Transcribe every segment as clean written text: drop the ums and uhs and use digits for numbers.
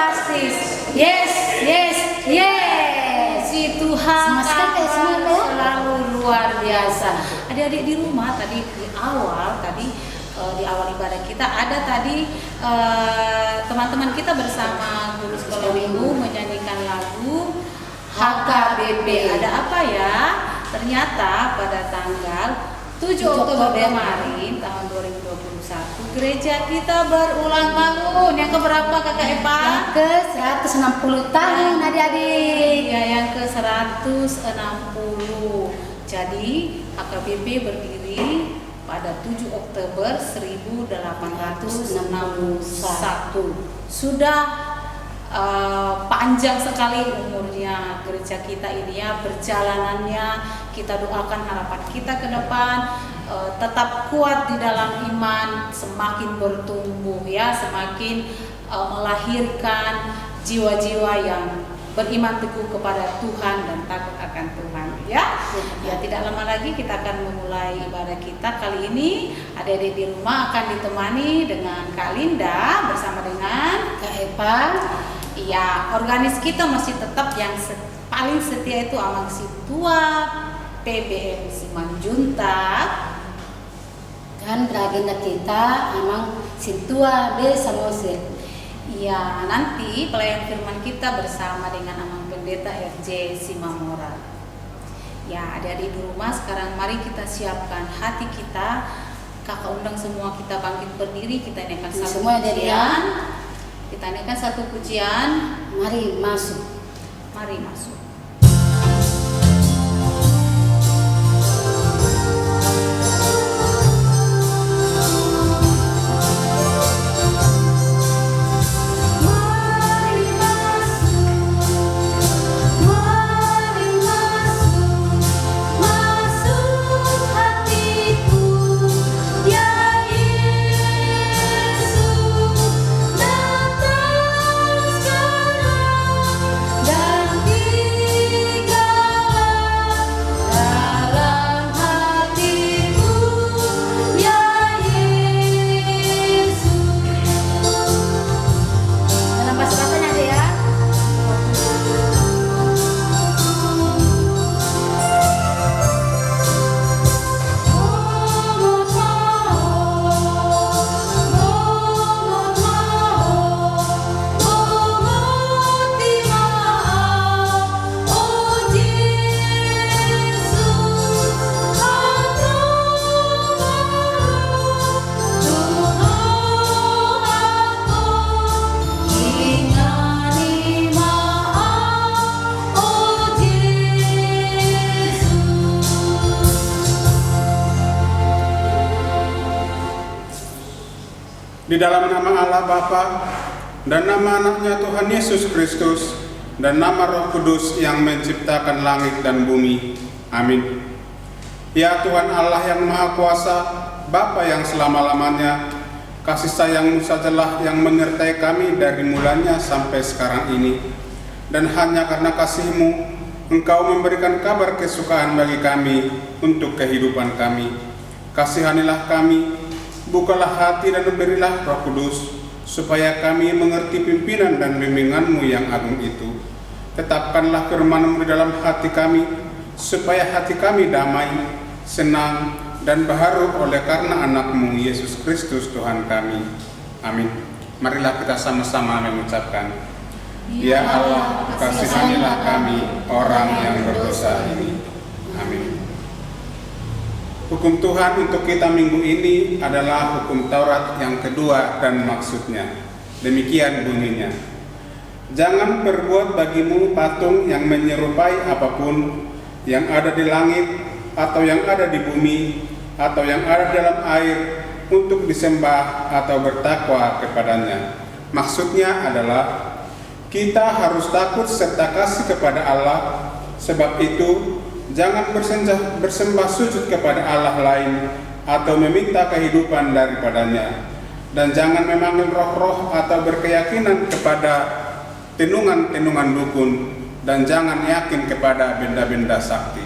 fantastis. Yes, yes, yes. Si Tuhan selalu luar biasa. Adik-adik di rumah tadi di awal ibadah kita ada tadi teman-teman kita bersama guru sekolah minggu menyanyikan lagu HKBP. Ada apa ya? Ternyata pada tanggal 7 Oktober kemarin tahun 2021 gereja kita berulang tahun. Yang keberapa Kakak Epa? Yang ke 160 tahun adik-adik. Ya, yang ke 160. Jadi HKBP berdiri pada 7 Oktober 1861. Sudah panjang sekali umurnya gereja kita ini ya, perjalanannya. Kita doakan harapan kita ke depan tetap kuat di dalam iman, semakin bertumbuh ya, semakin melahirkan jiwa-jiwa yang beriman teguh kepada Tuhan dan takut akan Tuhan ya. Ya, tidak lama lagi kita akan memulai ibadah kita. Kali ini adik-adik di rumah akan ditemani dengan Kak Linda bersama dengan Kak Epa. Iya, organis kita masih tetap yang paling setia itu Amang Situa PBM Simanjuntak, Dan agenda kita Amang Situa B Samosir. iya, nanti pelayan firman kita bersama dengan Amang Pendeta RJ Simamora. Ya, adik-adik di rumah sekarang mari kita siapkan hati kita. Kakak undang semua kita bangkit berdiri, kita nyanyikan satu Semua pujian. Kita nyanyikan satu pujian. Mari masuk. Mari masuk. Di dalam nama Allah Bapa dan nama anaknya Tuhan Yesus Kristus dan nama Roh Kudus yang menciptakan langit dan bumi. Amin. Ya Tuhan Allah yang Maha Kuasa, Bapa yang selama-lamanya, kasih sayang-Mu sajalah yang menyertai kami dari mulanya sampai sekarang ini. Dan hanya karena kasih-Mu, Engkau memberikan kabar kesukaan bagi kami untuk kehidupan kami. Kasihanilah kami, bukalah hati dan berilah Roh Kudus, supaya kami mengerti pimpinan dan bimbingan-Mu yang agung itu. Tetapkanlah firman-Mu di dalam hati kami, supaya hati kami damai, senang, dan baharu oleh karena anak-Mu Yesus Kristus Tuhan kami. Amin. Marilah kita sama-sama mengucapkan, Ya Allah, kasihanilah kami, orang yang berdosa ini. Amin. Hukum Tuhan untuk kita minggu ini adalah hukum Taurat yang kedua dan maksudnya. Demikian bunyinya. Jangan berbuat bagimu patung yang menyerupai apapun yang ada di langit atau yang ada di bumi atau yang ada dalam air untuk disembah atau bertakwa kepadanya. Maksudnya adalah kita harus takut serta kasih kepada Allah. Sebab itu jangan bersembah sujud kepada Allah lain atau meminta kehidupan daripadanya. Dan jangan memanggil roh-roh atau berkeyakinan kepada tenungan-tenungan dukun. Dan jangan yakin kepada benda-benda sakti.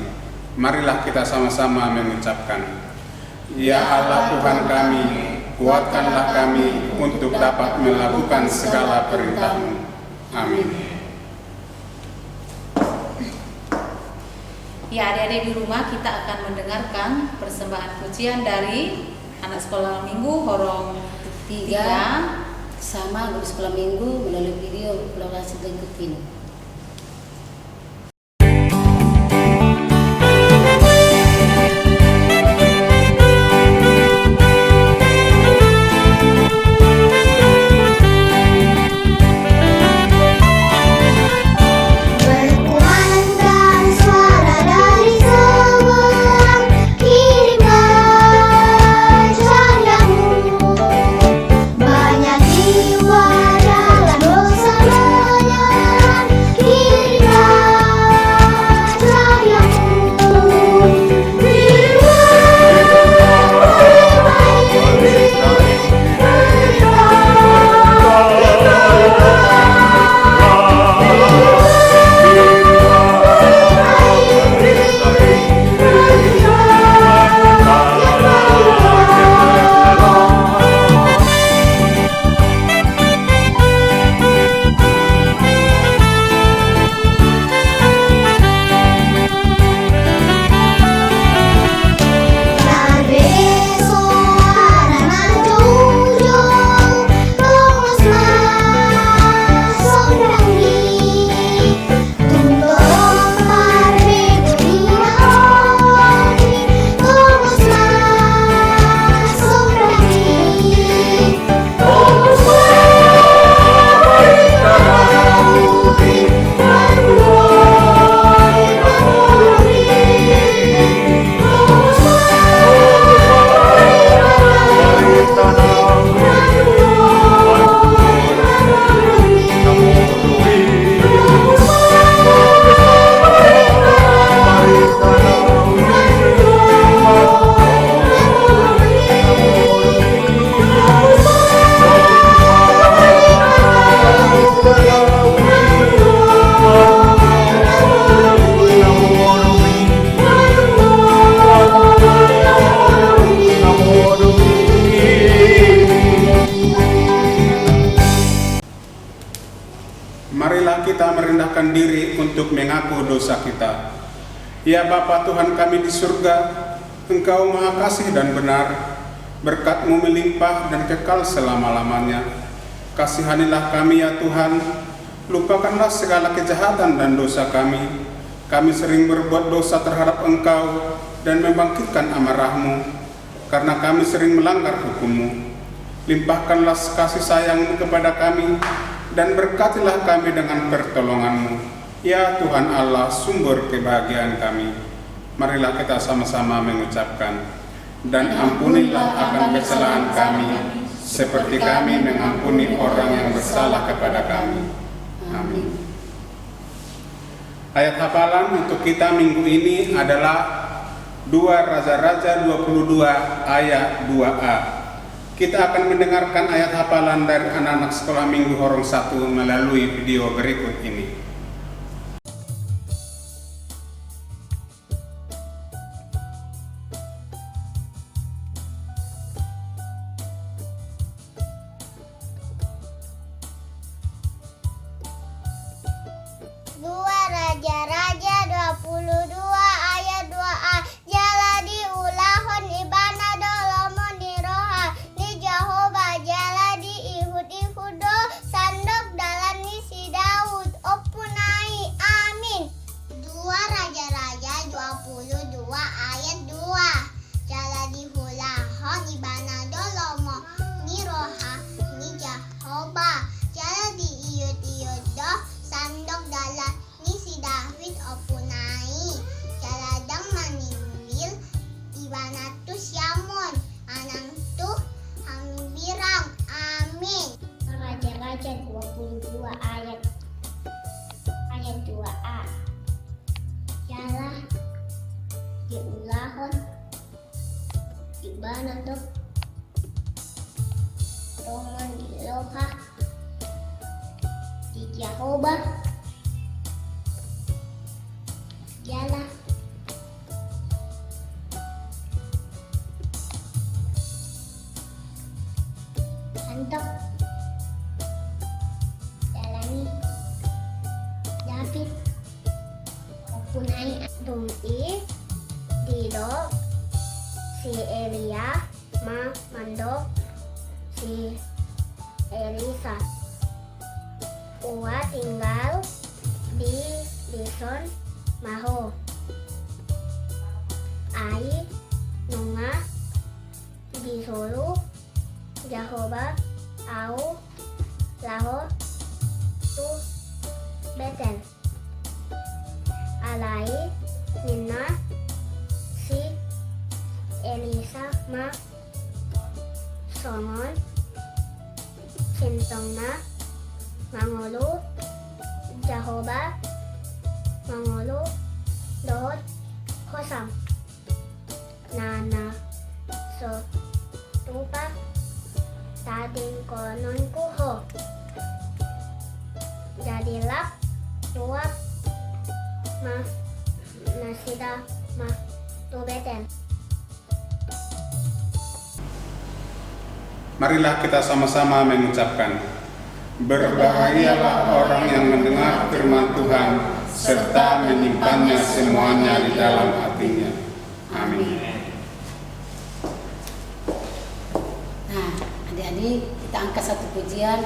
Marilah kita sama-sama mengucapkan, Ya Allah Tuhan kami, kuatkanlah kami untuk dapat melakukan segala perintah-Mu. Amin. Ya, adik-adik di rumah kita akan mendengarkan persembahan pujian dari anak sekolah minggu Horong 3 sama guru sekolah minggu melalui video lokasi berikut ini. Marilah kita merendahkan diri untuk mengaku dosa kita. Ya Bapa Tuhan kami di surga, Engkau Maha Kasih dan benar, berkat-Mu melimpah dan kekal selama-lamanya. Kasihanilah kami ya Tuhan, lupakanlah segala kejahatan dan dosa kami. Kami sering berbuat dosa terhadap Engkau dan membangkitkan amarah-Mu, karena kami sering melanggar hukum-Mu. Limpahkanlah kasih sayang-Mu kepada kami, dan berkatilah kami dengan pertolongan-Mu. Ya Tuhan Allah, sumber kebahagiaan kami. Marilah kita sama-sama mengucapkan, dan ampunilah akan kesalahan kami, seperti kami mengampuni orang yang bersalah kepada kami. Amin. Ayat hafalan untuk kita minggu ini adalah 2 Raja-Raja 22 ayat 2a. Kita akan mendengarkan ayat hafalan dari anak-anak sekolah minggu Horong 1 melalui video berikut ini. Raja-Raja 22 ayat 2a. Jaladi ulahon ibana dolomo niroha ni Jehovah jaladi ihud ihudo sandok dalam nisi Daud opunai. Amin. 2 Raja-Raja 22 ayat 2. Jaladi ulahon ibana dolomo niroha ni Jehovah jaladi ihud ihudo sandok dalam si David opunai caladang maningil ibanatus yamon anang tuh hambirang. Amin. Raja-Raja 22 ayat 2a. Yalah diulahon ibanatuk roman diloha di Jehovah Yalah Hantok jalani Elia mandok si Elisa. Ua tinggal di Dison Maho. Ai nunga disuruh Jehovah au laho tu Betel. Alai nina si Elisa ma songon sintongna mangulu Jehovah mangulu dohot kosam nana so tupa tading konon kuho jadilah tuap ma nasida ma tu Betel. Marilah kita sama-sama mengucapkan, berbahagialah orang yang mendengar firman Tuhan serta menyimpannya semuanya di dalam hatinya. Amin. Nah, adik-adik, kita angkat satu pujian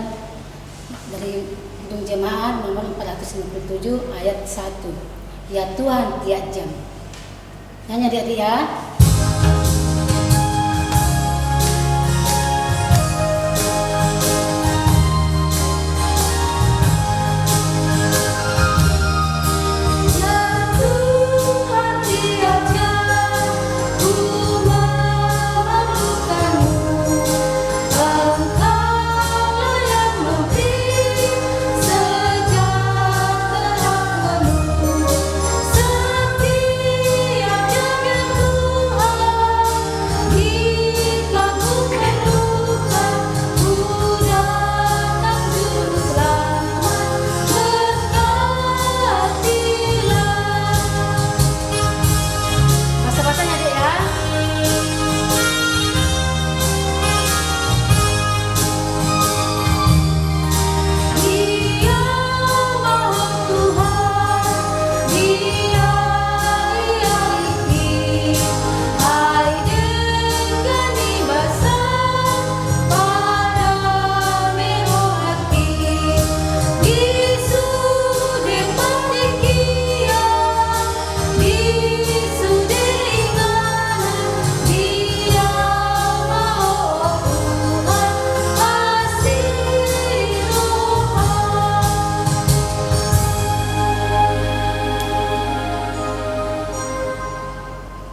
dari Gedung Jemaat nomor 457 ayat 1. Ya Tuhan, tiap jam. Nyanyi adik-adik ya.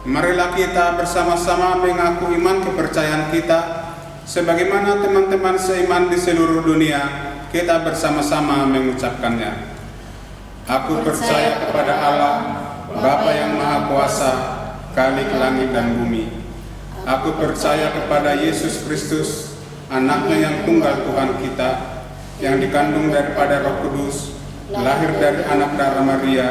Marilah kita bersama-sama mengaku iman kepercayaan kita sebagaimana teman-teman seiman di seluruh dunia kita bersama-sama mengucapkannya. Aku percaya kepada Allah, Bapa yang Maha Kuasa, Khalik langit dan bumi. Aku percaya kepada Yesus Kristus, Anaknya yang tunggal Tuhan kita, yang dikandung daripada Roh Kudus, lahir dari anak darah Maria,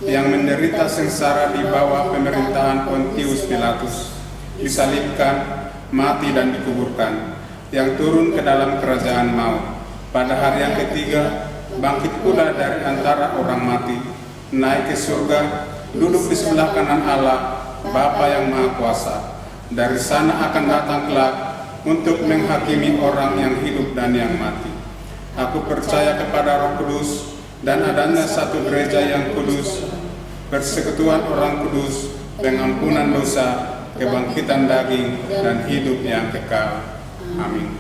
yang menderita sengsara di bawah pemerintahan Pontius Pilatus, disalibkan, mati dan dikuburkan, yang turun ke dalam kerajaan maut. Pada hari yang ketiga, bangkit pula dari antara orang mati, naik ke surga, duduk di sebelah kanan Allah, Bapa yang Maha Kuasa. Dari sana akan datang kelak untuk menghakimi orang yang hidup dan yang mati. Aku percaya kepada Roh Kudus dan adanya satu gereja yang kudus, persekutuan orang kudus, pengampunan dosa, kebangkitan daging, dan hidup yang kekal. Amin.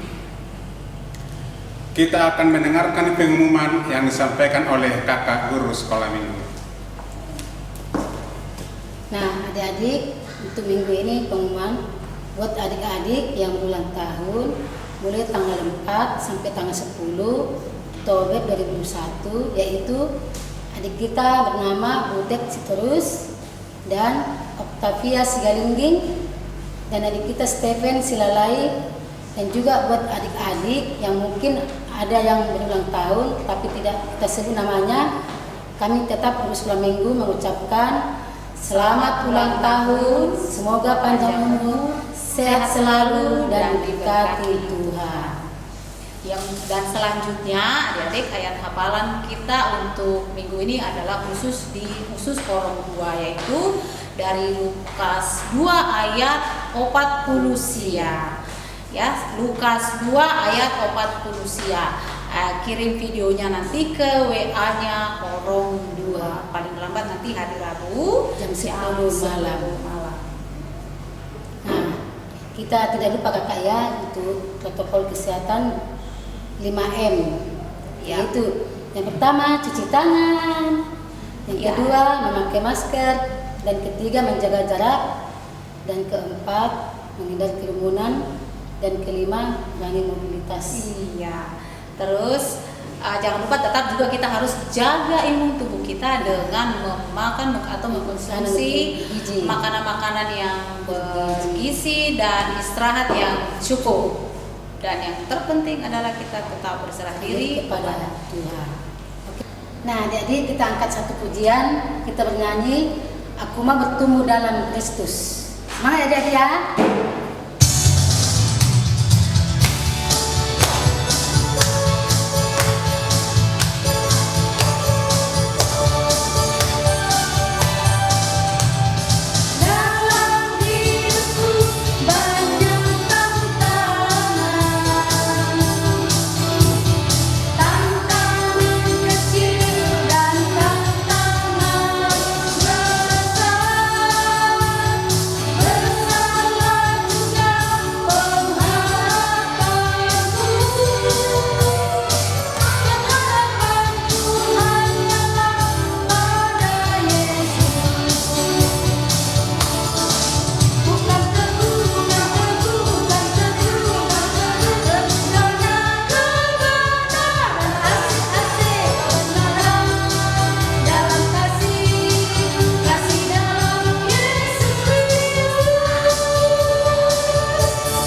Kita akan mendengarkan pengumuman yang disampaikan oleh kakak guru sekolah minggu. Nah, adik-adik, untuk minggu ini pengumuman buat adik-adik yang ulang tahun mulai tanggal 4 sampai tanggal 10 Oktober 2021, yaitu adik kita bernama Butet Sitorus dan Octavia Sigalingging, dan adik kita Stephen Silalai. Dan juga buat adik-adik yang mungkin ada yang berulang tahun tapi tidak kita sebut namanya, kami tetap Urus Sekolah Minggu mengucapkan selamat ulang tahun, semoga panjang umur, sehat selalu dan diberkati Tuhan. Dan selanjutnya adik-adik, ayat hafalan kita untuk minggu ini adalah khusus Korong 2, yaitu dari Lukas 2 ayat 40 sia. Ya, Lukas 2 ayat 40 sia. Kirim videonya nanti ke WA-nya 02. Paling lambat nanti hari Rabu jam 10 malam. Nah, kita tidak lupa kakak ya, untuk protokol kesehatan 5M, Ya. yaitu yang pertama cuci tangan, yang Ya. kedua memakai masker, dan ketiga menjaga jarak, dan keempat menghindari kerumunan, dan kelima kurangi mobilitas. Iya. Terus jangan lupa tetap juga kita harus jaga imun tubuh kita dengan memakan atau mengkonsumsi Gizi. makanan-makanan yang bergizi dan istirahat yang cukup. Dan yang terpenting adalah kita tetap berserah diri kepada Tuhan. Oke. Nah, jadi kita angkat satu pujian, kita bernyanyi Aku Mau Bertumbuh Dalam Kristus. Semangat ya dia. Dalam hidupku banyak tantangan kecil dan tantangan besar. Bersalah juga pengharapanku. Pengharapanku hanyalah pada Yesus. Bukan teguh, bukan teguh, bukan teguh, hanya kebenaran, asik-asik kebenaran dalam kasih dalam Yesus Kristus.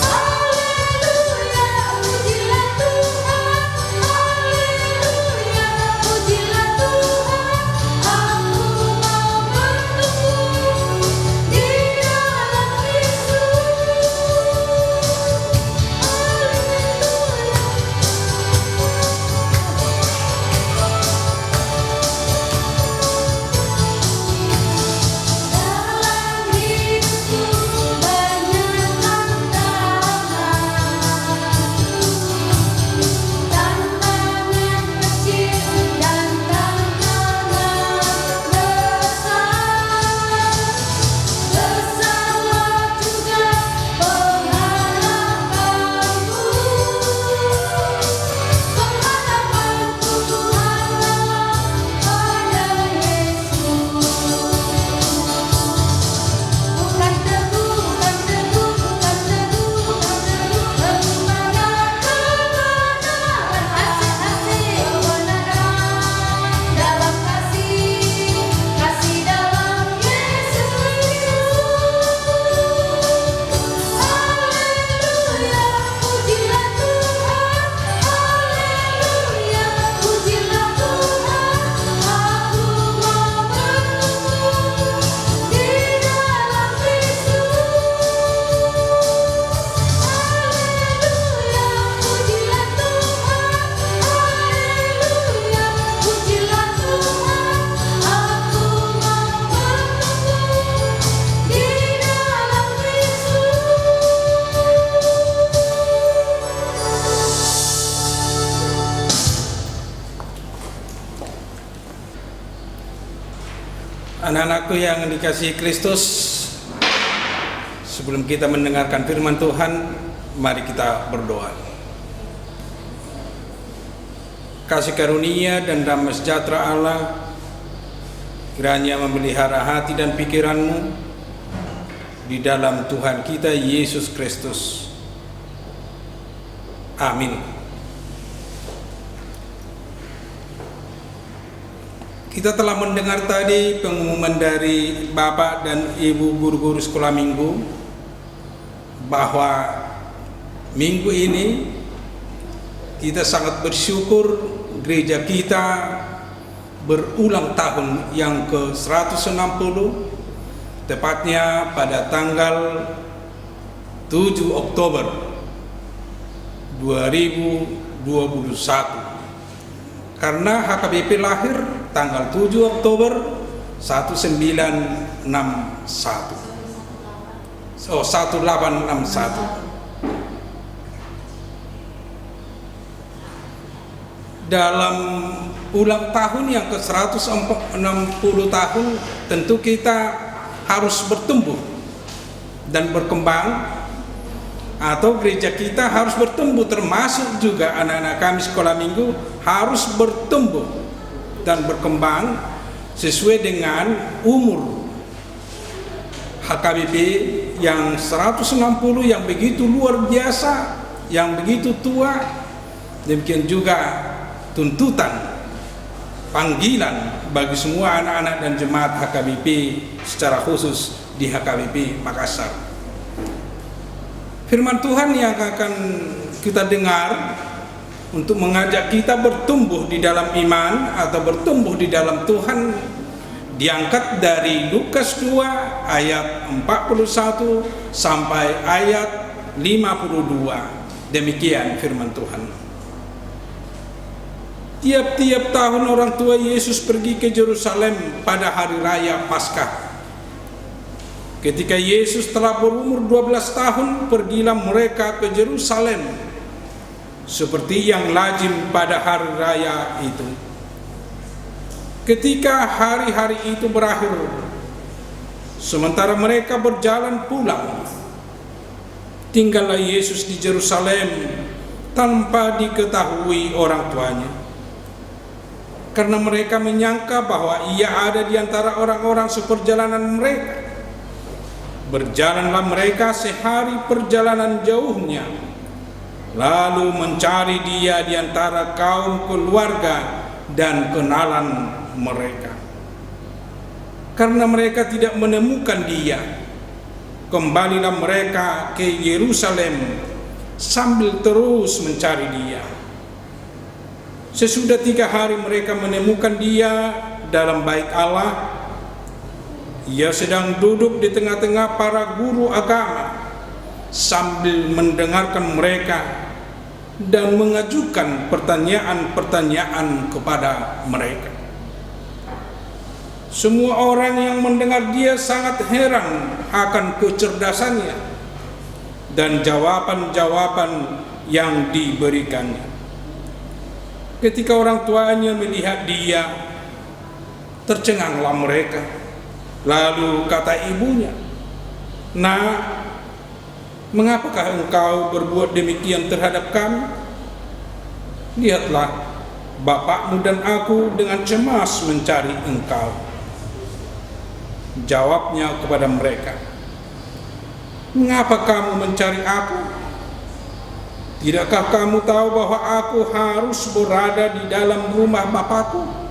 Haleluya, pujilah Tuhan. Haleluya, pujilah Tuhan. Aku mau bertumbuh di dalam Kristus. Dalam hidupku banyak tantangan kecil dan tantangan besar. Bersalah juga pengharapanku. Pengharapanku hanyalah pada Yesus. Bukan teguh, bukan teguh, bukan teguh, bukan teguh, kebenaran, asik-asik kebenaran dalam kasih dalam Yesus Kristus. Haleluya, pujilah Tuhan. Haleluya, pujilah Tuhan. Aku mau bertumbuh di dalam Kristus. Haleluya, pujilah Tuhan. Haleluya, pujilah Tuhan. Aku mau bertumbuh di dalam Anak-anakku yang dikasihi Kristus, sebelum kita mendengarkan firman Tuhan, mari kita berdoa. Kasih karunia dan damai sejahtera Allah kiranya memelihara hati dan pikiranmu di dalam Tuhan kita Yesus Kristus. Amin. Kita telah mendengar tadi pengumuman dari Bapak dan Ibu guru-guru sekolah minggu bahwa minggu ini kita sangat bersyukur gereja kita berulang tahun yang ke-160, tepatnya pada tanggal 7 Oktober 2021. Karena HKBP lahir tanggal 7 Oktober 1961. 1861. Dalam ulang tahun yang ke-160 tahun, tentu kita harus bertumbuh dan berkembang, atau gereja kita harus bertumbuh, termasuk juga anak-anak kami sekolah minggu harus bertumbuh dan berkembang sesuai dengan umur HKBP yang 160 yang begitu luar biasa, yang begitu tua. Demikian juga tuntutan, panggilan bagi semua anak-anak dan jemaat HKBP secara khusus di HKBP Makassar. Firman Tuhan yang akan kita dengar untuk mengajak kita bertumbuh di dalam iman atau bertumbuh di dalam Tuhan diangkat dari Lukas 2 ayat 41 sampai ayat 52. Demikian firman Tuhan. Tiap-tiap tahun orang tua Yesus pergi ke Yerusalem pada hari raya Paskah. Ketika Yesus telah berumur 12 tahun, pergilah mereka ke Yerusalem seperti yang lazim pada hari raya itu. Ketika hari-hari itu berakhir, sementara mereka berjalan pulang, tinggallah Yesus di Yerusalem tanpa diketahui orang tuanya. Karena mereka menyangka bahwa ia ada di antara orang-orang seperjalanan mereka. Berjalanlah mereka sehari perjalanan jauhnya, lalu mencari dia di antara kaum keluarga dan kenalan mereka. Karena mereka tidak menemukan dia, kembalilah mereka ke Yerusalem sambil terus mencari dia. Sesudah 3 hari mereka menemukan dia dalam bait Allah. Ia sedang duduk di tengah-tengah para guru agama sambil mendengarkan mereka dan mengajukan pertanyaan-pertanyaan kepada mereka. Semua orang yang mendengar dia sangat heran akan kecerdasannya dan jawaban-jawaban yang diberikannya. Ketika orang tuanya melihat dia, tercenganglah mereka. Lalu kata ibunya, "Nak, mengapakah engkau berbuat demikian terhadap kami? Lihatlah, bapakmu dan aku dengan cemas mencari engkau." Jawabnya kepada mereka, "Mengapa kamu mencari aku? Tidakkah kamu tahu bahwa aku harus berada di dalam rumah Bapakku?"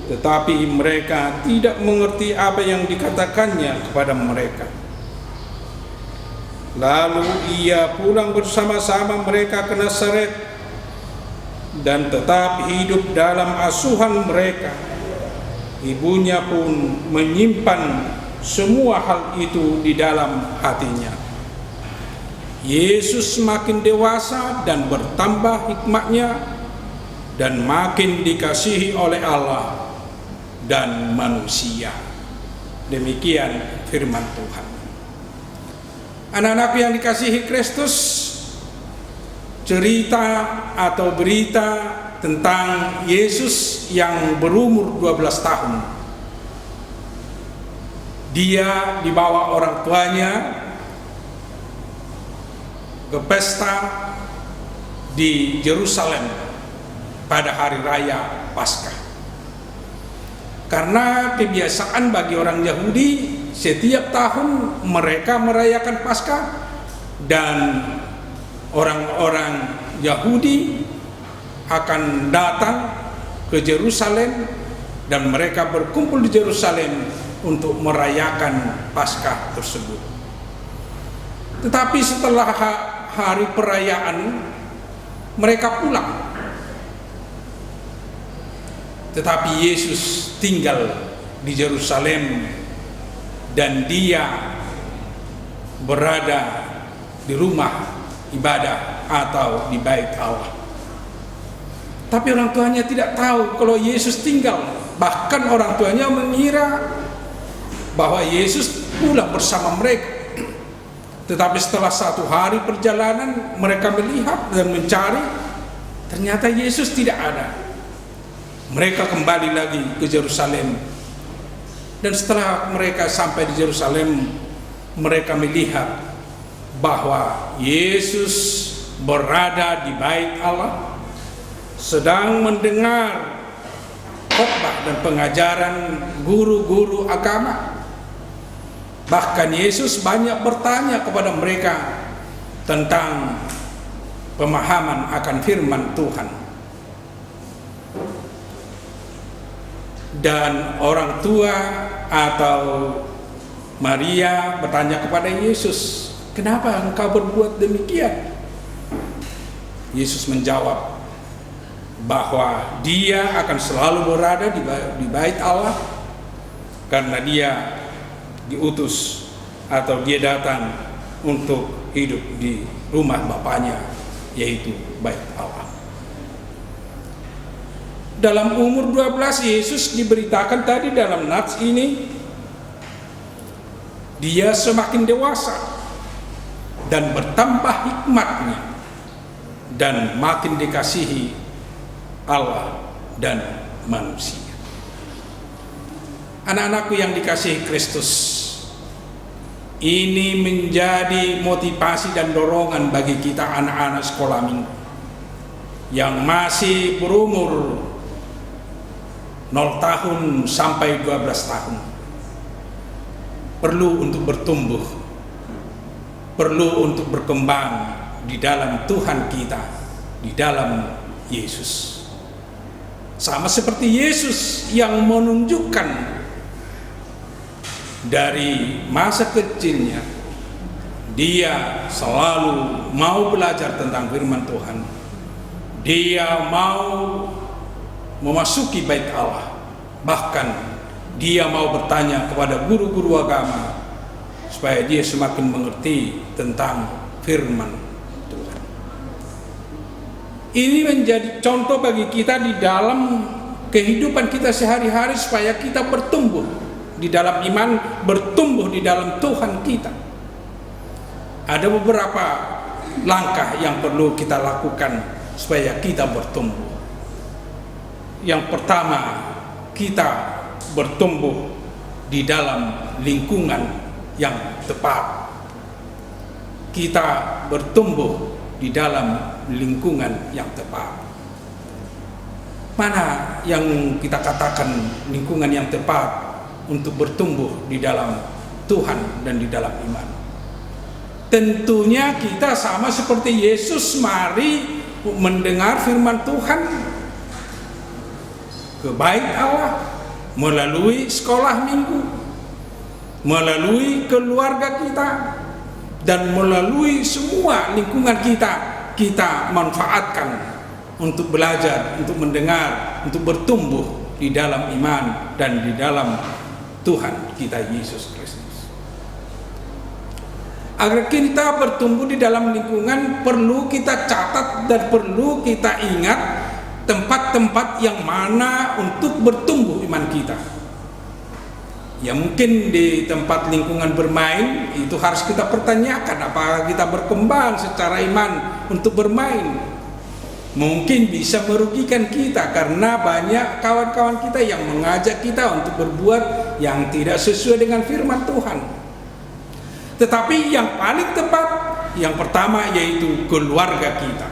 Tetapi mereka tidak mengerti apa yang dikatakannya kepada mereka. Lalu ia pulang bersama-sama mereka ke Nazaret dan tetap hidup dalam asuhan mereka. Ibunya pun menyimpan semua hal itu di dalam hatinya. Yesus makin dewasa dan bertambah hikmatnya dan makin dikasihi oleh Allah dan manusia. Demikian firman Tuhan. Anak-anak yang dikasihi Kristus, cerita atau berita tentang Yesus yang berumur 12 tahun. Dia dibawa orang tuanya ke pesta di Yerusalem pada hari raya Paskah. Karena kebiasaan bagi orang Yahudi, setiap tahun mereka merayakan Paskah dan orang-orang Yahudi akan datang ke Yerusalem dan mereka berkumpul di Yerusalem untuk merayakan Paskah tersebut. Tetapi setelah hari perayaan mereka pulang. Tetapi Yesus tinggal di Yerusalem dan dia berada di rumah ibadah atau di bait Allah. Tapi orang tuanya tidak tahu kalau Yesus tinggal. Bahkan orang tuanya mengira bahwa Yesus pulang bersama mereka. Tetapi setelah 1 hari perjalanan, mereka melihat dan mencari, ternyata Yesus tidak ada. Mereka kembali lagi ke Yerusalem. Dan setelah mereka sampai di Yerusalem, mereka melihat bahwa Yesus berada di bait Allah, sedang mendengar khotbah dan pengajaran guru-guru agama. Bahkan Yesus banyak bertanya kepada mereka tentang pemahaman akan firman Tuhan. Dan orang tua atau Maria bertanya kepada Yesus, "Kenapa engkau berbuat demikian?" Yesus menjawab bahwa dia akan selalu berada di bait Allah karena dia diutus atau dia datang untuk hidup di rumah Bapaknya, yaitu bait Allah. Dalam umur 12 Yesus diberitakan tadi dalam nats ini, dia semakin dewasa dan bertambah hikmatnya dan makin dikasihi Allah dan manusia. Anak-anakku yang dikasihi Kristus, ini menjadi motivasi dan dorongan bagi kita anak-anak sekolah minggu yang masih berumur 0 tahun sampai 12 tahun. Perlu untuk bertumbuh, perlu untuk berkembang di dalam Tuhan kita, di dalam Yesus. Sama seperti Yesus yang menunjukkan dari masa kecilnya, dia selalu mau belajar tentang firman Tuhan. Dia mau memasuki bait Allah. Bahkan dia mau bertanya kepada guru-guru agama supaya dia semakin mengerti tentang firman Tuhan. Ini menjadi contoh bagi kita di dalam kehidupan kita sehari-hari supaya kita bertumbuh di dalam iman, bertumbuh di dalam Tuhan kita. Ada beberapa langkah yang perlu kita lakukan supaya kita bertumbuh. Yang pertama, kita bertumbuh di dalam lingkungan yang tepat. Kita bertumbuh di dalam lingkungan yang tepat. Mana yang kita katakan lingkungan yang tepat untuk bertumbuh di dalam Tuhan dan di dalam iman? Tentunya kita sama seperti Yesus, mari mendengar firman Tuhan ke bait Allah melalui sekolah minggu, melalui keluarga kita, dan melalui semua lingkungan kita manfaatkan untuk belajar, untuk mendengar, untuk bertumbuh di dalam iman dan di dalam Tuhan kita Yesus Kristus. Agar kita bertumbuh di dalam lingkungan, perlu kita catat dan perlu kita ingat tempat-tempat yang mana untuk bertumbuh iman kita. Ya mungkin di tempat lingkungan bermain itu harus kita pertanyakan apakah kita berkembang secara iman untuk bermain. Mungkin bisa merugikan kita karena banyak kawan-kawan kita yang mengajak kita untuk berbuat yang tidak sesuai dengan firman Tuhan. Tetapi yang paling tepat, yang pertama yaitu keluarga kita.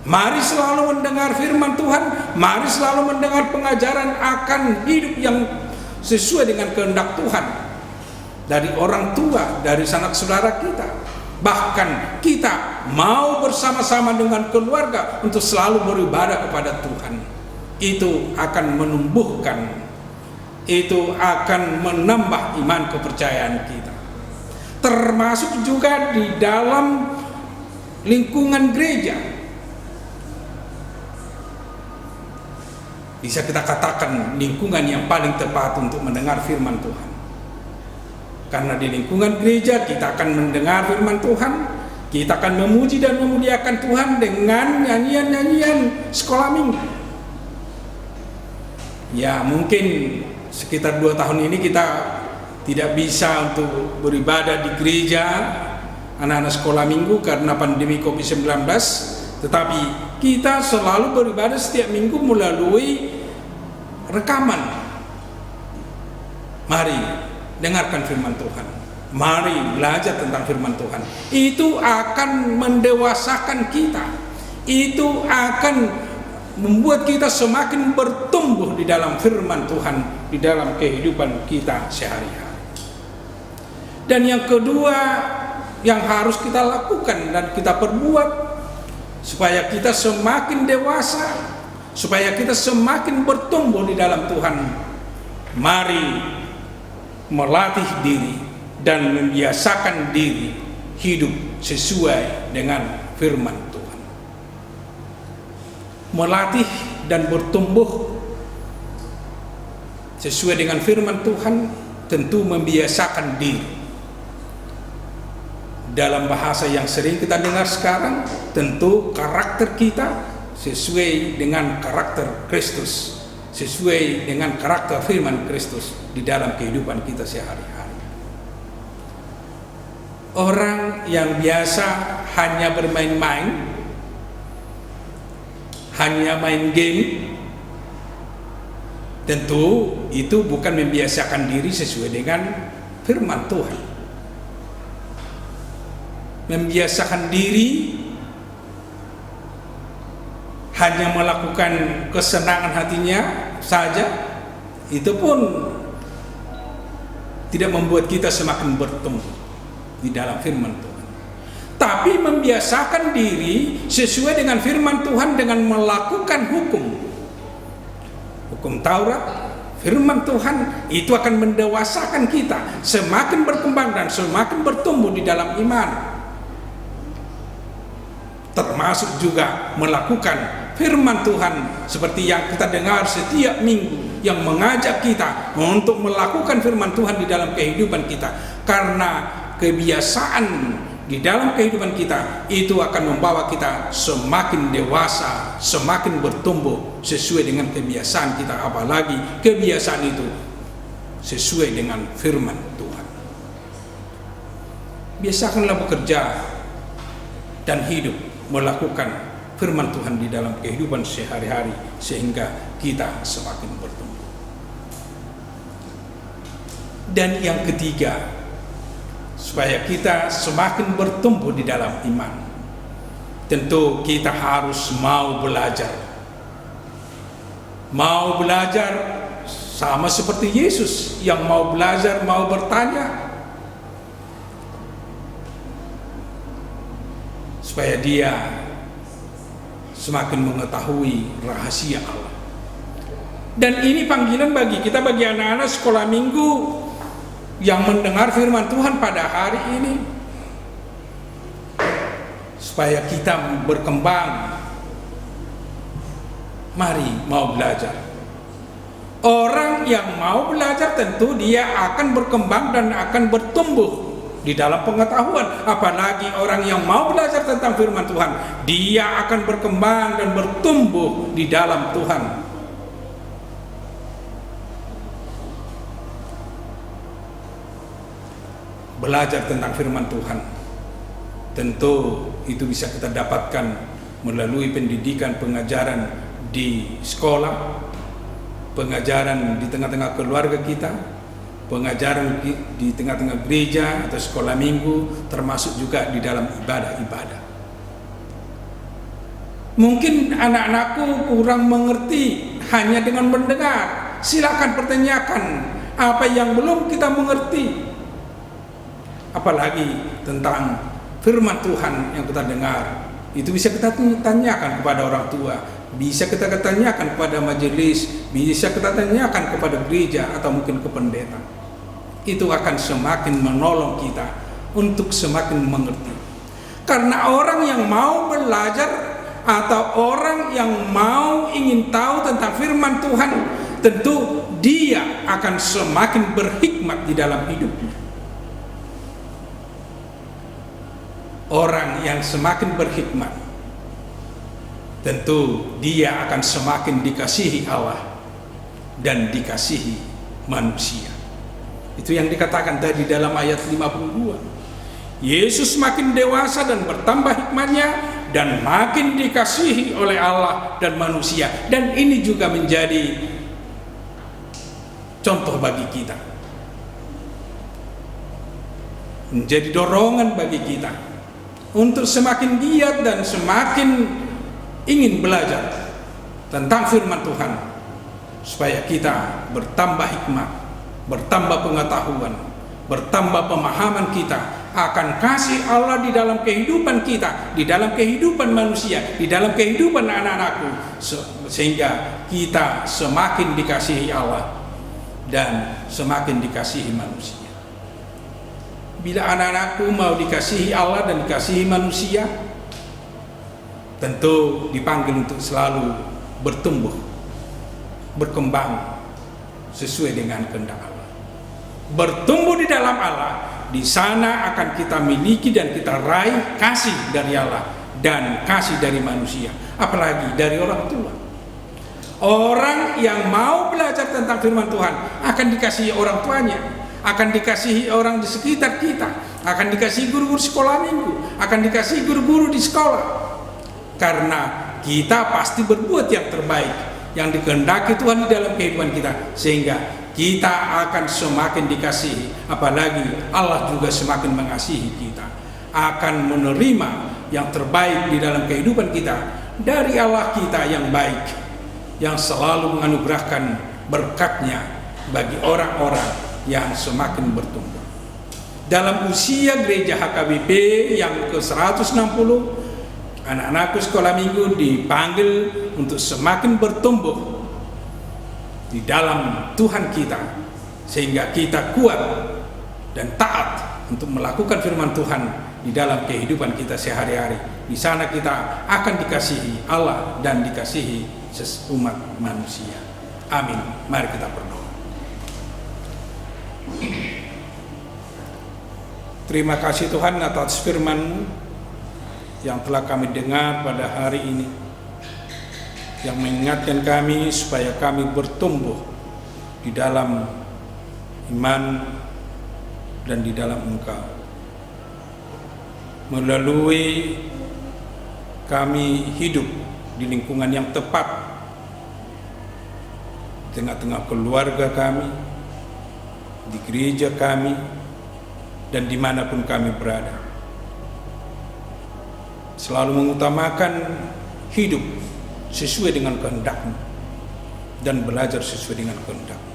Mari selalu mendengar firman Tuhan, mari selalu mendengar pengajaran akan hidup yang sesuai dengan kehendak Tuhan dari orang tua, dari sanak saudara kita. Bahkan kita mau bersama-sama dengan keluarga untuk selalu beribadah kepada Tuhan. Itu akan menumbuhkan, itu akan menambah iman kepercayaan kita. Termasuk juga di dalam lingkungan gereja. Bisa kita katakan lingkungan yang paling tepat untuk mendengar firman Tuhan. Karena di lingkungan gereja kita akan mendengar firman Tuhan, kita akan memuji dan memuliakan Tuhan dengan nyanyian-nyanyian sekolah minggu. Ya mungkin sekitar 2 tahun ini kita tidak bisa untuk beribadah di gereja, anak-anak sekolah minggu karena pandemi COVID-19, tetapi kita selalu beribadah setiap minggu melalui rekaman. Mari dengarkan firman Tuhan, mari belajar tentang firman Tuhan. Itu akan mendewasakan kita, itu akan membuat kita semakin bertumbuh di dalam firman Tuhan, di dalam kehidupan kita sehari-hari. Dan yang kedua yang harus kita lakukan dan kita perbuat supaya kita semakin dewasa, supaya kita semakin bertumbuh di dalam Tuhan, mari melatih diri dan membiasakan diri hidup sesuai dengan firman Tuhan. Melatih dan bertumbuh sesuai dengan firman Tuhan tentu membiasakan diri. Dalam bahasa yang sering kita dengar sekarang, tentu karakter kita sesuai dengan karakter Kristus, sesuai dengan karakter firman Kristus di dalam kehidupan kita sehari-hari. Orang yang biasa hanya bermain-main, hanya main game, tentu itu bukan membiasakan diri sesuai dengan firman Tuhan. Membiasakan diri hanya melakukan kesenangan hatinya saja, itu pun tidak membuat kita semakin bertumbuh di dalam firman Tuhan. Tapi membiasakan diri sesuai dengan firman Tuhan dengan melakukan hukum Taurat, firman Tuhan itu akan mendewasakan kita, semakin berkembang dan semakin bertumbuh di dalam iman. Termasuk juga melakukan firman Tuhan seperti yang kita dengar setiap minggu, yang mengajak kita untuk melakukan firman Tuhan di dalam kehidupan kita. Karena kebiasaan di dalam kehidupan kita itu akan membawa kita semakin dewasa, semakin bertumbuh sesuai dengan kebiasaan kita, apalagi kebiasaan itu sesuai dengan firman Tuhan. Biasakanlah bekerja dan hidup melakukan firman Tuhan di dalam kehidupan sehari-hari sehingga kita semakin bertumbuh. Dan yang ketiga, supaya kita semakin bertumbuh di dalam iman, tentu kita harus mau belajar. Mau belajar sama seperti Yesus yang mau belajar, mau bertanya, supaya dia semakin mengetahui rahasia Allah. Dan ini panggilan bagi kita, bagi anak-anak sekolah minggu yang mendengar firman Tuhan pada hari ini, supaya kita berkembang. Mari mau belajar. Orang yang mau belajar tentu dia akan berkembang dan akan bertumbuh di dalam pengetahuan. Apalagi orang yang mau belajar tentang firman Tuhan, dia akan berkembang dan bertumbuh di dalam Tuhan. Belajar tentang firman Tuhan tentu itu bisa kita dapatkan melalui pendidikan, pengajaran di sekolah, pengajaran di tengah-tengah keluarga kita, pengajaran di tengah-tengah gereja atau sekolah minggu, termasuk juga di dalam ibadah-ibadah. Mungkin anak-anakku kurang mengerti hanya dengan mendengar. Silakan pertanyakan apa yang belum kita mengerti, apalagi tentang firman Tuhan yang kita dengar. Itu bisa kita tanyakan kepada orang tua, bisa kita tanyakan kepada majelis, bisa kita tanyakan kepada gereja atau mungkin ke pendeta. Itu akan semakin menolong kita untuk semakin mengerti. Karena orang yang mau belajar atau orang yang mau ingin tahu tentang firman Tuhan, tentu dia akan semakin berhikmat di dalam hidupnya. Orang yang semakin berhikmat, tentu dia akan semakin dikasihi Allah dan dikasihi manusia. Itu yang dikatakan tadi dalam ayat 52. Yesus makin dewasa dan bertambah hikmatnya dan makin dikasihi oleh Allah dan manusia. Dan ini juga menjadi contoh bagi kita, menjadi dorongan bagi kita untuk semakin giat dan semakin ingin belajar tentang firman Tuhan, supaya kita bertambah hikmat, bertambah pengetahuan, bertambah pemahaman kita akan kasih Allah di dalam kehidupan kita, di dalam kehidupan manusia, di dalam kehidupan anak-anakku, sehingga kita semakin dikasihi Allah dan semakin dikasihi manusia. Bila anak-anakku mau dikasihi Allah dan dikasihi manusia, tentu dipanggil untuk selalu bertumbuh, berkembang sesuai dengan kehendak Allah. Bertumbuh di dalam Allah, di sana akan kita miliki dan kita raih kasih dari Allah dan kasih dari manusia, apalagi dari orang tua. Orang yang mau belajar tentang firman Tuhan akan dikasihi orang tuanya, akan dikasihi orang di sekitar kita, akan dikasihi guru-guru sekolah minggu, akan dikasihi guru-guru di sekolah, karena kita pasti berbuat yang terbaik yang dikehendaki Tuhan di dalam kehidupan kita, sehingga kita akan semakin dikasihi. Apalagi Allah juga semakin mengasihi kita, akan menerima yang terbaik di dalam kehidupan kita dari Allah kita yang baik, yang selalu menganugerahkan berkat-Nya bagi orang-orang yang semakin bertumbuh. Dalam usia gereja HKBP yang ke-160, anak-anakku sekolah minggu dipanggil untuk semakin bertumbuh di dalam Tuhan kita, sehingga kita kuat dan taat untuk melakukan firman Tuhan di dalam kehidupan kita sehari-hari. Di sana kita akan dikasihi Allah dan dikasihi umat manusia. Amin. Mari kita berdoa. Terima kasih Tuhan atas firman yang telah kami dengar pada hari ini, yang mengingatkan kami supaya kami bertumbuh di dalam iman dan di dalam Engkau, melalui kami hidup di lingkungan yang tepat, di tengah-tengah keluarga kami, di gereja kami, dan dimanapun kami berada, selalu mengutamakan hidup sesuai dengan kehendak-Mu dan belajar sesuai dengan kehendak-Mu.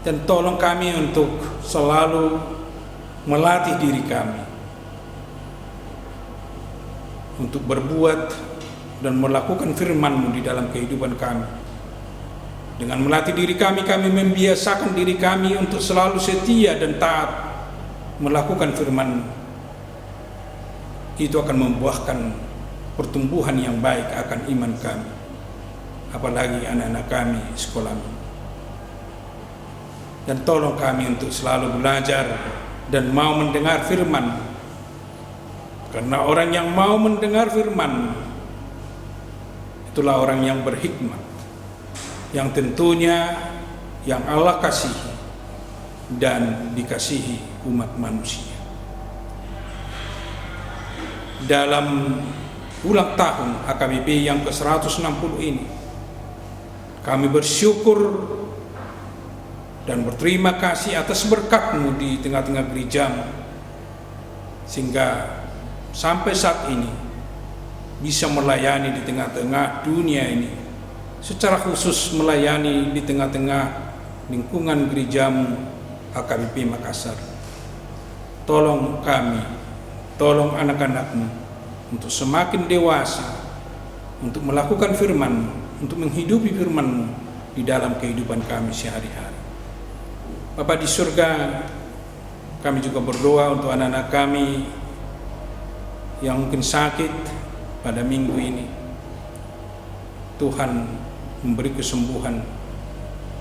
Dan tolong kami untuk selalu melatih diri kami untuk berbuat dan melakukan firman-Mu di dalam kehidupan kami. Dengan melatih diri kami, kami membiasakan diri kami untuk selalu setia dan taat melakukan firman. Itu akan membuahkan pertumbuhan yang baik akan iman kami, apalagi anak-anak kami sekolah. Dan tolong kami untuk selalu belajar dan mau mendengar firman, karena orang yang mau mendengar firman itulah orang yang berhikmat, yang tentunya yang Allah kasihi dan dikasihi umat manusia. Dalam ulang tahun HKBP yang ke-160 ini, kami bersyukur dan berterima kasih atas berkat-Mu di tengah-tengah gereja-Mu, sehingga sampai saat ini bisa melayani di tengah-tengah dunia ini, secara khusus melayani di tengah-tengah lingkungan gereja-Mu HKBP Makassar. Tolong kami, tolong anak-anak-Mu untuk semakin dewasa, untuk melakukan firman, untuk menghidupi firman-Mu di dalam kehidupan kami sehari-hari. Bapa di surga, kami juga berdoa untuk anak-anak kami yang mungkin sakit pada minggu ini. Tuhan memberi kesembuhan,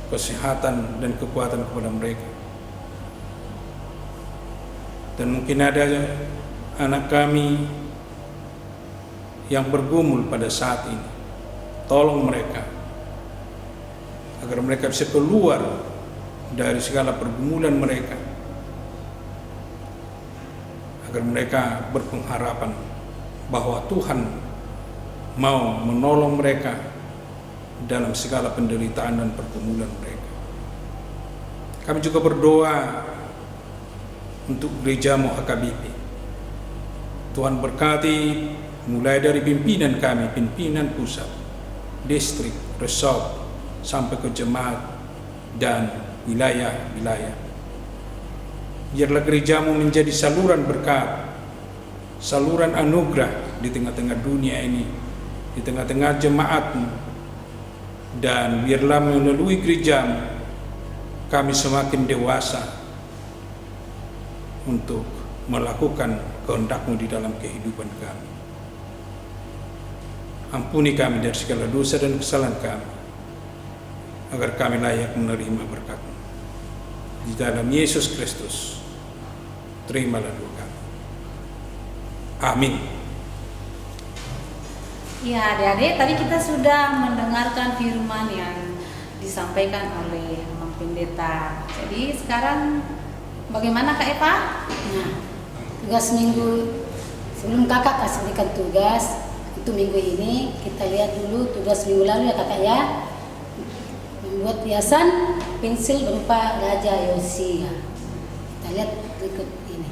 kesehatan dan kekuatan kepada mereka. Dan mungkin ada anak kami yang bergumul pada saat ini. Tolong mereka agar mereka bisa keluar dari segala pergumulan mereka, agar mereka berpengharapan bahwa Tuhan mau menolong mereka dalam segala penderitaan dan pergumulan mereka. Kami juga berdoa untuk gerejamu HKBP. Tuhan berkati mulai dari pimpinan kami, pimpinan pusat, distrik, resort, sampai ke jemaat dan wilayah-wilayah. Biarlah gerejamu menjadi saluran berkat, saluran anugerah di tengah-tengah dunia ini, di tengah-tengah jemaatmu. Dan biarlah melalui gerejamu kami semakin dewasa untuk melakukan kehendak-Mu di dalam kehidupan kami. Ampuni kami dari segala dosa dan kesalahan kami, agar kami layak menerima berkat-Mu. Di dalam Yesus Kristus, terimalah doa kami. Amin. Ya, adik-adik, tadi kita sudah mendengarkan firman yang disampaikan oleh Mang Pendeta. Jadi sekarang bagaimana Kak Eva? Nah, tugas minggu sebelum kakak kasih berikan tugas untuk minggu ini, kita lihat dulu tugas minggu lalu ya kakak ya. Membuat hiasan pensil berupa Raja Yosia. Kita lihat berikut ini.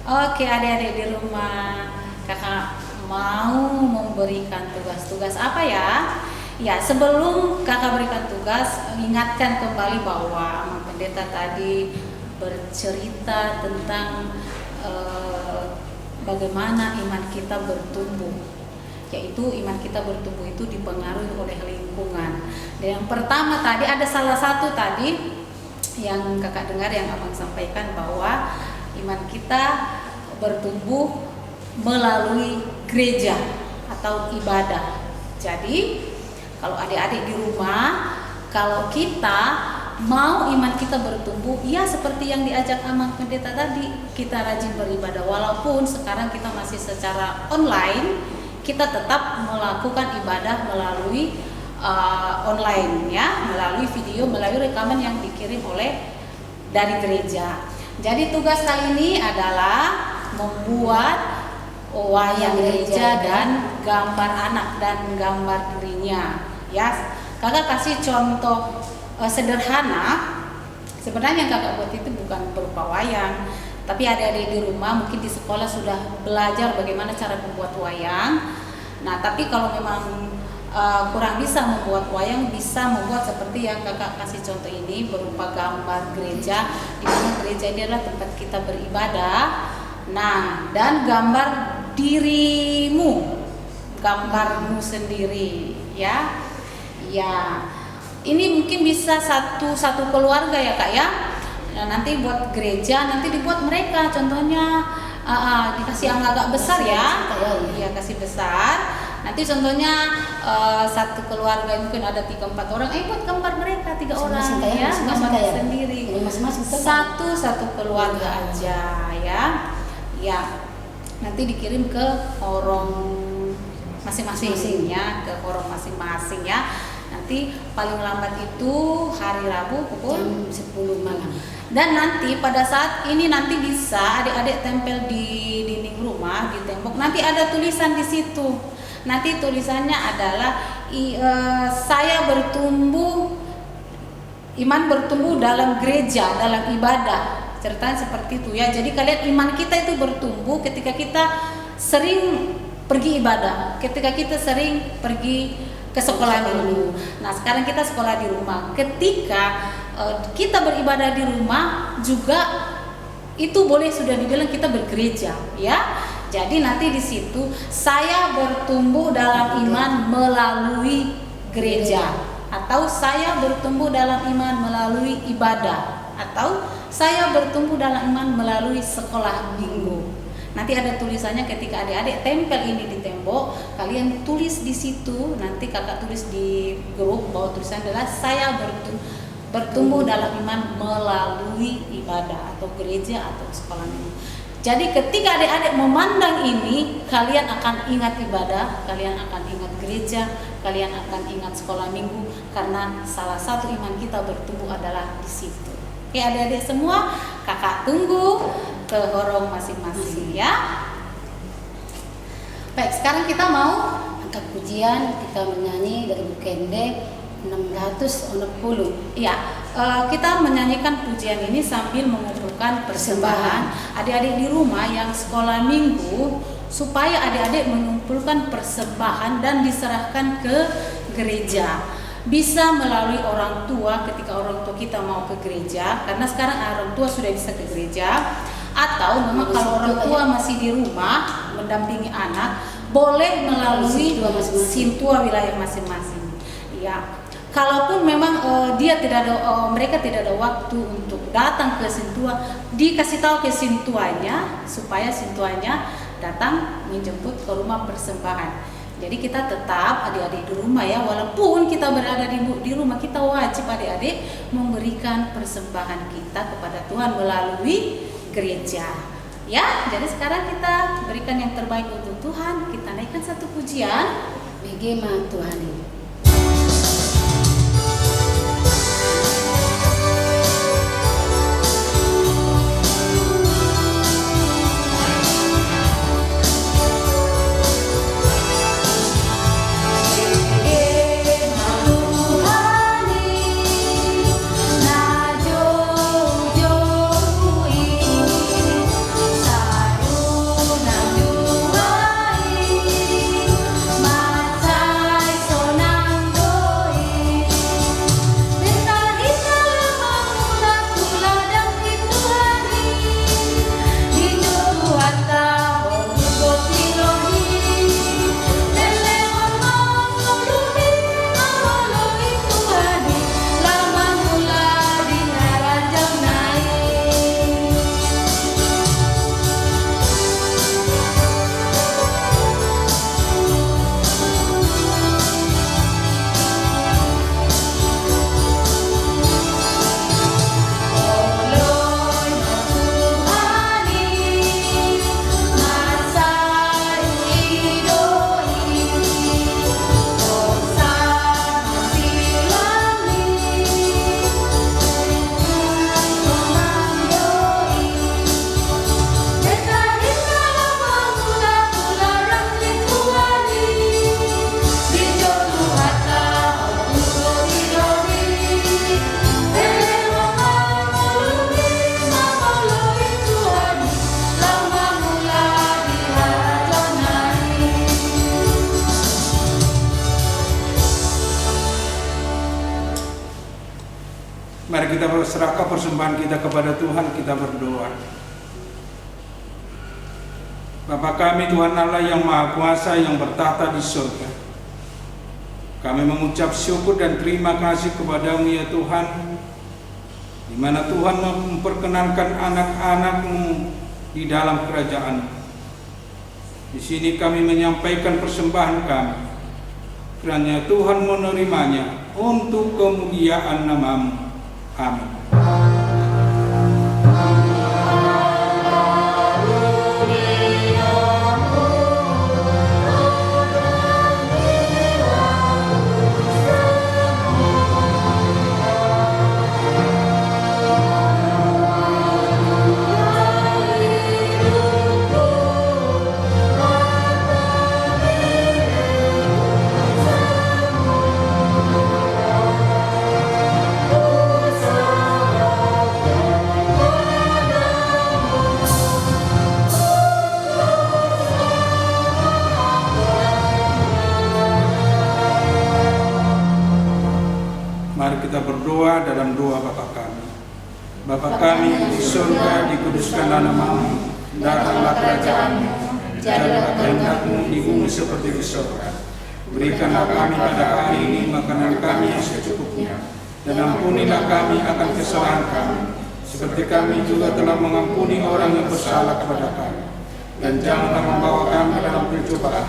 Oke, adik-adik di rumah, kakak mau memberikan tugas-tugas apa ya? Ya, sebelum kakak berikan tugas, ingatkan kembali bahwa Mang Pendeta tadi bercerita tentang bagaimana iman kita bertumbuh. Yaitu iman kita bertumbuh itu dipengaruhi oleh lingkungan. Dan yang pertama tadi ada salah satu tadi yang kakak dengar yang abang sampaikan bahwa iman kita bertumbuh melalui gereja atau ibadah. Jadi kalau adik-adik di rumah, kalau kita mau iman kita bertumbuh, ya seperti yang diajak Mang Pendeta tadi, kita rajin beribadah. Walaupun sekarang kita masih secara online, kita tetap melakukan ibadah melalui online ya, melalui video, melalui rekaman yang dikirim oleh dari gereja. Jadi tugas kali ini adalah membuat wayang gereja dan gambar anak dan gambar dirinya. Ya, kakak kasih contoh sederhana. Sebenarnya yang kakak buat itu bukan berupa wayang, Tapi adik-adik di rumah mungkin di sekolah sudah belajar bagaimana cara membuat wayang. Nah, tapi kalau memang kurang bisa membuat wayang, bisa membuat seperti yang kakak kasih contoh ini berupa gambar gereja, di mana gereja ini adalah tempat kita beribadah. Nah, dan gambar dirimu, gambarmu sendiri, ya. Ya, ini mungkin bisa satu keluarga ya kak ya. Nah, nanti buat gereja, nanti dibuat mereka, contohnya dikasih yang agak besar ya, iya kasih besar. Nanti contohnya satu keluarga mungkin ada 3-4 orang, buat gambar mereka 3 orang ya, gambar sendiri. Satu keluarga aja ya, ya. Nanti dikirim ke orang masing-masing ya, ke orang masing-masing ya. Nanti paling lambat itu hari Rabu pukul jam 10 malam. Dan nanti pada saat ini nanti bisa adik-adik tempel di dinding rumah, di tembok. Nanti ada tulisan di situ. Nanti tulisannya adalah saya bertumbuh, iman bertumbuh dalam gereja, dalam ibadah. Ceritanya seperti itu ya. Jadi kalian iman kita itu bertumbuh ketika kita sering pergi ibadah, ketika kita sering pergi ke sekolah minggu. Nah, sekarang kita sekolah di rumah. Ketika kita beribadah di rumah juga itu boleh sudah dibilang kita bergereja, ya. Jadi nanti di situ saya bertumbuh dalam iman melalui gereja, atau saya bertumbuh dalam iman melalui ibadah, atau saya bertumbuh dalam iman melalui sekolah minggu. Nanti ada tulisannya ketika adik-adik tempel ini di tembok, kalian tulis di situ. Nanti kakak tulis di grup bahwa tulisan adalah saya bertumbuh dalam iman melalui ibadah atau gereja atau sekolah minggu. Jadi ketika adik-adik memandang ini, kalian akan ingat ibadah, kalian akan ingat gereja, kalian akan ingat sekolah minggu, karena salah satu iman kita bertumbuh adalah di situ. Oke adik-adik semua, kakak tunggu ke horong masing-masing ya. Baik, sekarang kita mau angkat pujian, kita menyanyi dari Bukende 660. Iya, kita menyanyikan pujian ini sambil mengumpulkan persembahan. Adik-adik di rumah yang sekolah minggu, supaya adik-adik mengumpulkan persembahan dan diserahkan ke gereja. Bisa melalui orang tua ketika orang tua kita mau ke gereja, karena sekarang orang tua sudah bisa ke gereja. Atau memang kalau orang tua masih di rumah mendampingi anak, boleh melalui sintua wilayah masing-masing. Ya, kalaupun memang mereka tidak ada waktu untuk datang ke sintua, dikasih tahu ke sintuanya supaya sintuanya datang menjemput ke rumah persembahan. Jadi kita tetap adik-adik di rumah ya, walaupun kita berada di rumah, kita wajib adik-adik memberikan persembahan kita kepada Tuhan melalui gereja. Ya, jadi sekarang kita berikan yang terbaik untuk Tuhan. Kita naikkan satu pujian. Bagaimana Tuhan ini? Sona Mari kita serahkan persembahan kita kepada Tuhan, kita berdoa. Bapa kami, Tuhan Allah yang Maha Kuasa yang bertahta di surga, kami mengucap syukur dan terima kasih kepada-Mu ya Tuhan, di mana Tuhan memperkenankan anak-anak-Mu di dalam kerajaan. Di sini kami menyampaikan persembahan kami, kiranya Tuhan menerimanya untuk kemuliaan nama-Mu. Amin. Mari kita berdoa dalam doa Bapa kami. Bapa kami di surga, dikuduskanlah nama-Mu, datanglah kerajaan-Mu, jadilah kehendak-Mu di bumi seperti di surga. Berikanlah kami pada hari ini makanan kami yang secukupnya, dan ampunilah kami akan kesalahan kami, seperti kami juga telah mengampuni orang yang bersalah kepada kami. Dan janganlah membawa kami dalam pencobaan,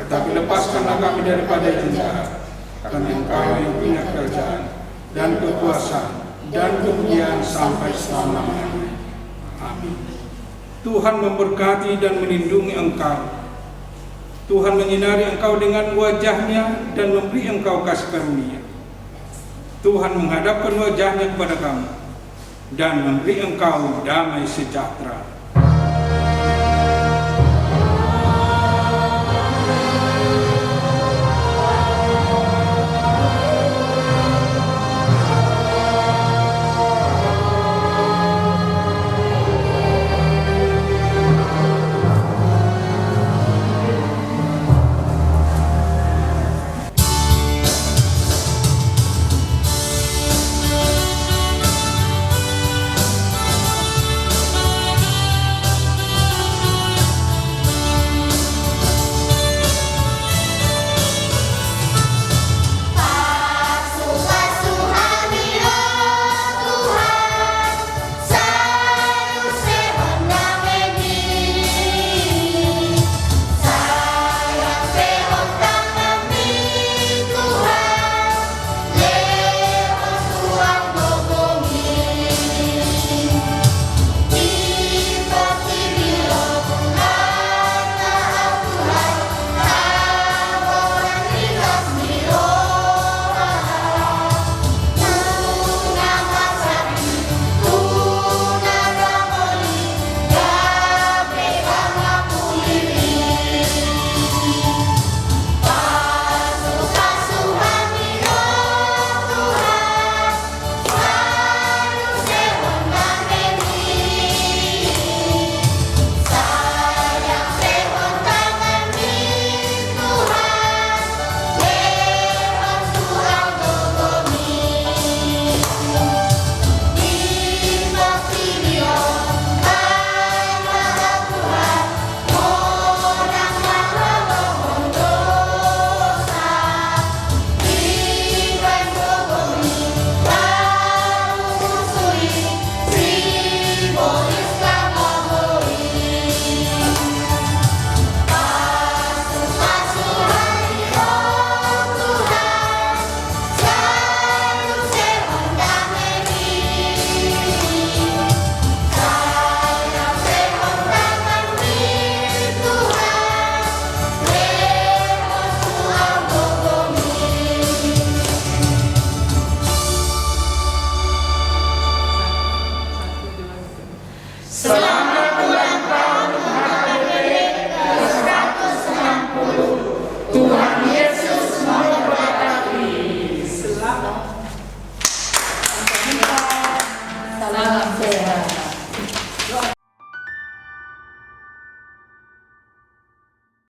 tetapi lepaskanlah kami daripada yang jahat. Karena Engkau yang punya kerajaan dan kekuasaan dan kemuliaan sampai selamanya. Amin. Tuhan memberkati dan melindungi engkau. Tuhan menyinari engkau dengan wajah-Nya dan memberi engkau kasih karunia. Tuhan menghadapkan wajah-Nya kepada kamu dan memberi engkau damai sejahtera.